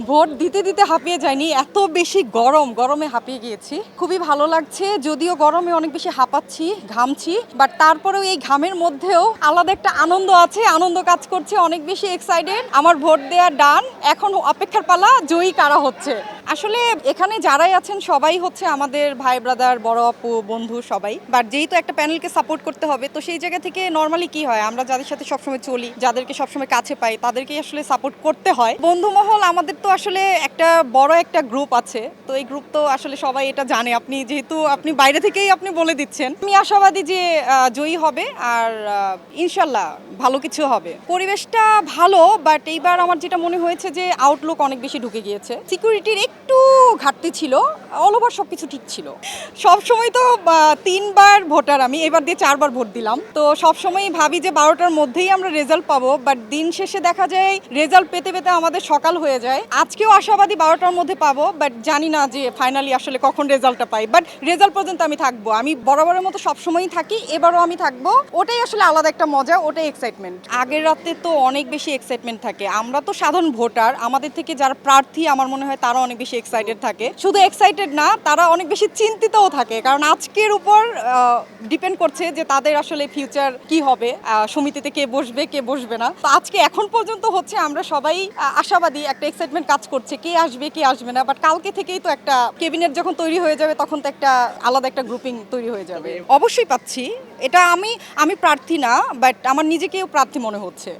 Vote দিতে দিতে হাঁপিয়ে যায়নি, এত বেশি গরমে হাঁপিয়ে গিয়েছি। খুবই ভালো লাগছে, যদিও গরমে অনেক বেশি হাঁপাচ্ছি, ঘামছি, বাট তারপরেও এই ঘামের মধ্যেও আলাদা একটা আনন্দ আছে, আনন্দ কাজ করছে, অনেক বেশি এক্সাইটেড। আমার ভোট দেওয়া ডান, এখন অপেক্ষার পালা জয়ী কারা হচ্ছে। আসলে এখানে যারাই আছেন সবাই হচ্ছে আমাদের ভাই ব্রাদার, বড় আপু, বন্ধু সবাই। বাট যেহেতু একটা প্যানেলকে সাপোর্ট করতে হবে, তো সেই জায়গা থেকে নর্মালি কি হয়, আমরা যাদের সাথে সবসময় চলি, যাদেরকে সবসময় কাছে পাই, তাদেরকেই আসলে সাপোর্ট করতে হয়। বন্ধু মহল আমাদের তো আসলে একটা বড় একটা গ্রুপ আছে, তো এই গ্রুপ তো আসলে সবাই এটা জানে। আপনি যেহেতু আপনি বাইরে থেকেই আপনি বলে দিচ্ছেন, আমি আশাবাদী যে জয়ী হবে আর ইনশাল্লাহ ভালো কিছু হবে। পরিবেশটা ভালো, বাট এইবার আমার যেটা মনে হয়েছে যে আউটলুক অনেক বেশি ঢুকে গিয়েছে, সিকিউরিটির একটু ঘাটতি ছিল, অল ওভার সবকিছু ঠিক ছিল। সব সময় তো 3বার ভোটার, আমি এবার দিয়ে 4বার ভোট দিলাম, তো সব সময় ভাবি যে 12টার মধ্যেই আমরা রেজাল্ট পাবো, বাট দিন শেষে দেখা যায় রেজাল্ট পেতে পেতে আমাদের সকাল হয়ে যায়। আজকেও আশাবাদী 12টার মধ্যে পাবো, বাট জানি না যে ফাইনালি আসলে কখন রেজাল্টটা পাই। বাট রেজাল্ট পর্যন্ত আমি থাকবো, আমি বরাবরের মতো সবসময়ই থাকি, এবারও আমি থাকবো। ওটাই আসলে আলাদা একটা মজা, ওটাই এক্সাইটমেন্ট। আগের রাতে তো অনেক বেশি এক্সাইটমেন্ট থাকে। আমরা তো সাধারণ ভোটার, আমাদের থেকে যারা প্রার্থী আমার মনে হয় তারা অনেক বেশি এক্সাইটেড থাকে। শুধু এক্সাইটেড না, তারা অনেক বেশি চিন্তিতও থাকে, কারণ আজকের উপর ডিপেন্ড করছে যে তাদের আসলে ফিউচার কি হবে, সমিতিতে কে বসবে কে বসবে না। তো আজকে এখন পর্যন্ত হচ্ছে আমরা সবাই আশাবাদী, একটা এক্সাইটমেন্ট কাজ করছে কে আসবে কে আসবে না। বাট কালকে থেকেই তো একটা ক্যাবিনেট যখন তৈরি হয়ে যাবে, তখন তো একটা আলাদা একটা গ্রুপিং তৈরি হয়ে যাবে। অবশ্যই পাচ্ছি, এটা আমি প্রার্থী না, বাট আমার নিজেকেও প্রার্থী মনে হচ্ছে।